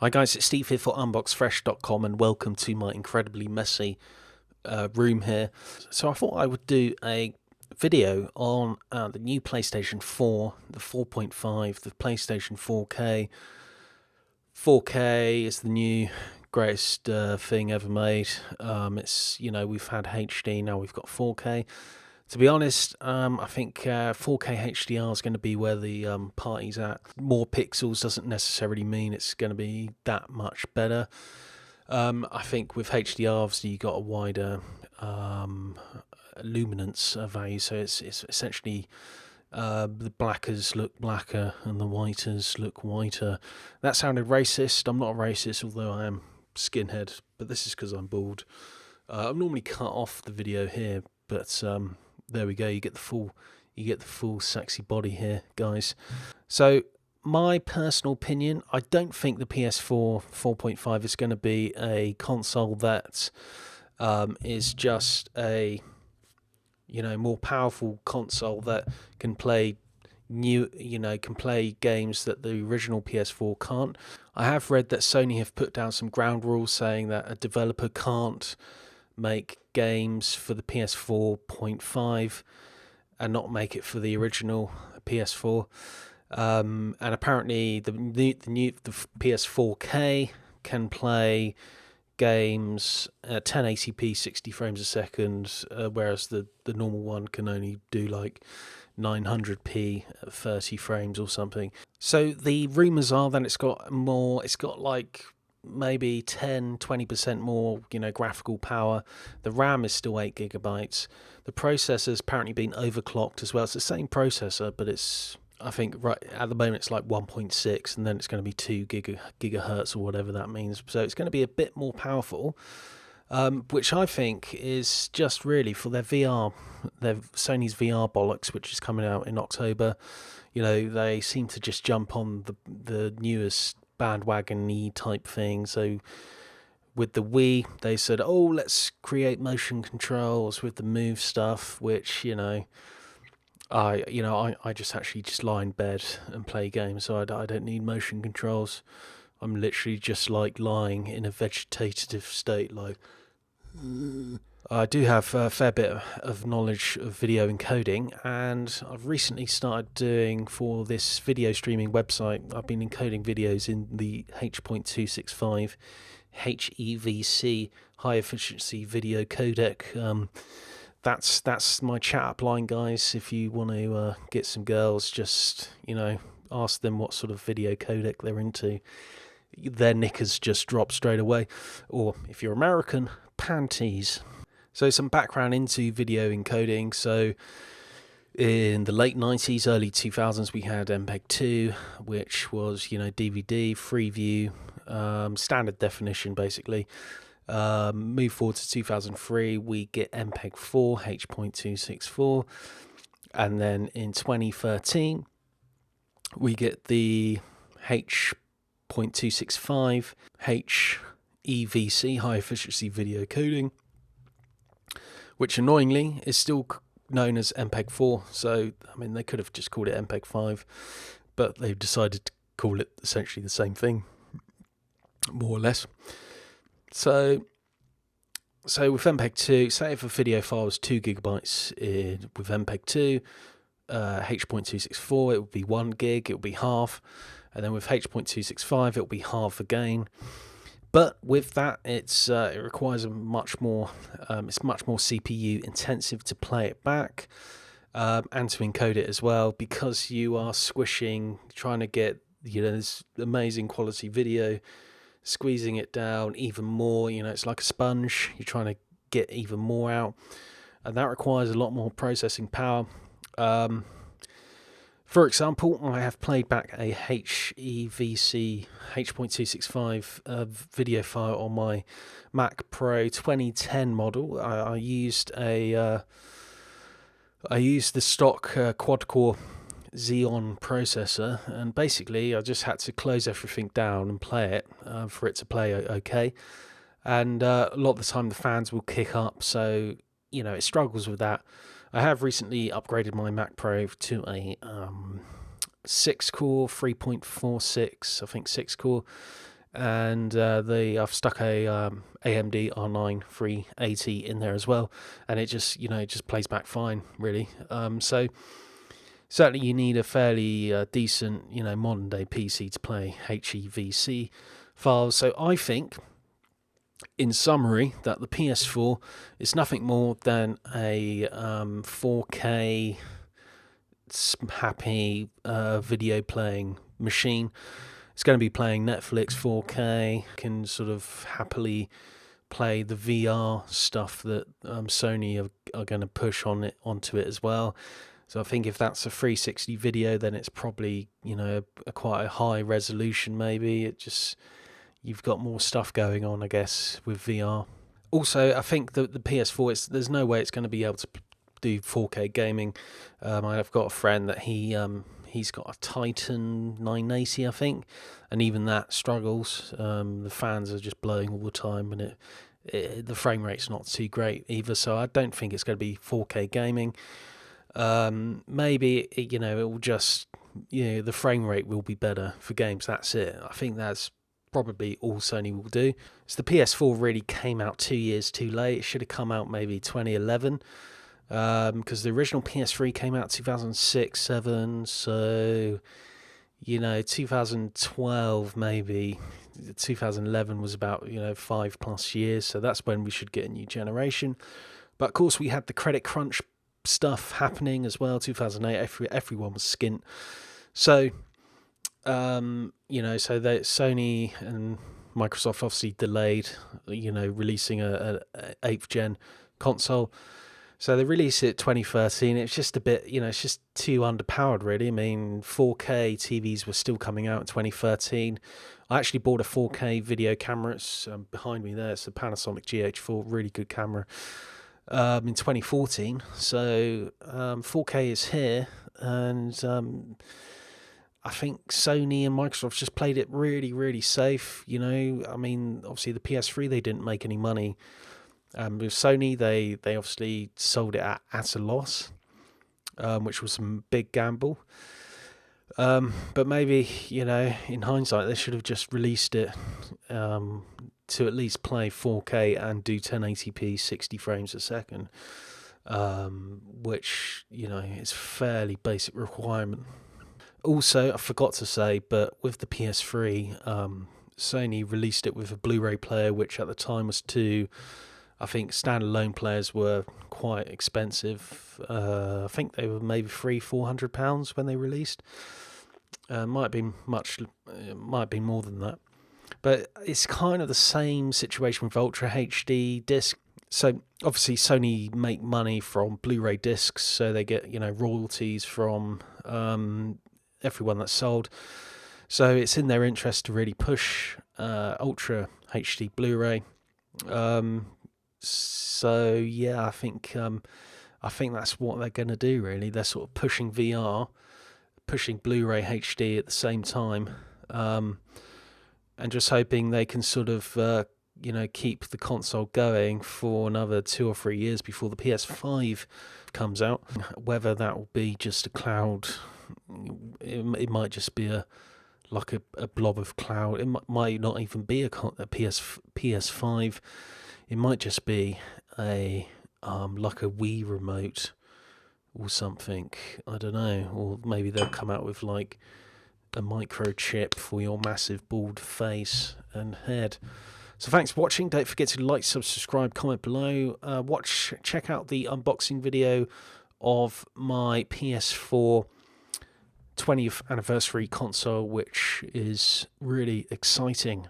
Hi guys, it's Steve here for UnboxFresh.com and welcome to my incredibly messy room here. So I thought I would do a video on the new PlayStation 4, the 4.5, the PlayStation 4K. 4K is the new greatest thing ever made. It's, we've had HD, now we've got 4K. To be honest, I think 4K HDR is going to be where the party's at. More pixels doesn't necessarily mean it's going to be that much better. I think with HDR, obviously, you got a wider luminance value, so it's essentially the blackers look blacker and the whiters look whiter. That sounded racist. I'm not a racist, although I am skinhead, but this is because I'm bald. I've normally cut off the video here, but there we go. You get the full sexy body here, guys. So my personal opinion, I don't think the PS4 4.5 is going to be a console that is just a more powerful console that can play games that the original PS4 can't. I have read that Sony have put down some ground rules saying that a developer can't make games for the PS4.5 and not make it for the original PS4. And apparently the PS4K can play games at 1080p 60 frames a second, whereas the normal one can only do like 900p at 30 frames or something. So the rumors are that it's got like maybe 10-20% more graphical power. The RAM is still 8 gigabytes. The processor's apparently been overclocked as well. It's the same processor, but it's, I think right at the moment it's like 1.6, and then it's going to be 2 gigahertz or whatever that means. So it's going to be a bit more powerful, which I think is just really for their VR, their Sony's VR bollocks, which is coming out in October. They seem to just jump on the newest bandwagon-y type thing. So with the Wii, they said, oh, let's create motion controls with the Move stuff, which I just lie in bed and play games, so I don't need motion controls. I'm literally just like lying in a vegetative state. Like, I do have a fair bit of knowledge of video encoding, and I've recently started doing, for this video streaming website, I've been encoding videos in the H.265 HEVC high efficiency video codec. That's my chat up line, guys. If you want to get some girls, just ask them what sort of video codec they're into. Their knickers just drop straight away. Or if you're American, panties. So some background into video encoding. So in the late 90s, early 2000s, we had MPEG-2, which was DVD, Freeview, standard definition basically. Move forward to 2003, we get MPEG-4 H.264, and then in 2013 we get the H.265 HEVC high efficiency video coding, which annoyingly is still known as MPEG-4. So I mean, they could have just called it MPEG-5, but they've decided to call it essentially the same thing, more or less. So with MPEG-2, say if a video file was 2 gigabytes with MPEG-2, H.264, it would be 1 gig, it would be half, and then with H.265, it will be half again. But with that, it requires much more CPU intensive to play it back, and to encode it as well, because you are squishing, trying to get this amazing quality video, squeezing it down even more. It's like a sponge. You're trying to get even more out, and that requires a lot more processing power. For example, I have played back a HEVC H.265 video file on my Mac Pro 2010 model. I used the stock quad-core Xeon processor, and basically I just had to close everything down and play it for it to play okay. And a lot of the time the fans will kick up, so it struggles with that. I have recently upgraded my Mac Pro to a 6-core 3.46, I think 6-core, and I've stuck a AMD R9 380 in there as well, and it just it just plays back fine, really. So certainly you need a fairly decent modern day PC to play HEVC files. So I think, in summary, that the PS4 is nothing more than a 4K happy video playing machine. It's going to be playing Netflix 4K, can sort of happily play the VR stuff that Sony are going to push onto it as well. So I think if that's a 360 video, then it's probably quite a high resolution. Maybe you've got more stuff going on, I guess, with VR. Also, I think that the PS4, there's no way it's going to be able to do 4K gaming. I've got a friend that he's got a Titan 980, I think, and even that struggles. The fans are just blowing all the time, and the frame rate's not too great either. So I don't think it's going to be 4K gaming. Maybe it will just the frame rate will be better for games. That's it. I think that's probably all Sony will do. So the PS4 really came out 2 years too late. It should have come out maybe 2011. Because the original PS3 came out 2006, 7, so 2012 maybe, 2011 was about 5+ years, so that's when we should get a new generation. But of course we had the credit crunch stuff happening as well. 2008, everyone was skint, so so that Sony and Microsoft obviously delayed releasing a 8th gen console. So they released it 2013. It's just a bit, it's just too underpowered, really. I mean, 4K TVs were still coming out in 2013. I actually bought a 4K video camera. It's behind me there. It's a Panasonic GH4, really good camera, in 2014. So 4K is here, and I think Sony and Microsoft just played it really, really safe. I mean, obviously the PS3, they didn't make any money. With Sony, they obviously sold it at a loss, which was a big gamble. But maybe, in hindsight, they should have just released it to at least play 4K and do 1080p 60 frames a second, which, is a fairly basic requirement. Also, I forgot to say, but with the PS3, Sony released it with a Blu-ray player, which at the time was I think standalone players were quite expensive. I think they were maybe £300-400 when they released. Might have been more than that. But it's kind of the same situation with Ultra HD disc. So obviously Sony make money from Blu-ray discs, so they get royalties from everyone that's sold. So it's in their interest to really push Ultra HD Blu-ray. So yeah, I think that's what they're going to do. Really, they're sort of pushing VR, pushing Blu-ray HD at the same time, and just hoping they can sort of keep the console going for another 2 or 3 years before the PS5 comes out. Whether that will be just a cloud, it might just be a blob of cloud. It might not even be a PS5. It might just be a Wii remote or something. I don't know. Or maybe they'll come out with like a microchip for your massive bald face and head. So thanks for watching. Don't forget to like, subscribe, comment below. Check out the unboxing video of my PS4 20th anniversary console, which is really exciting.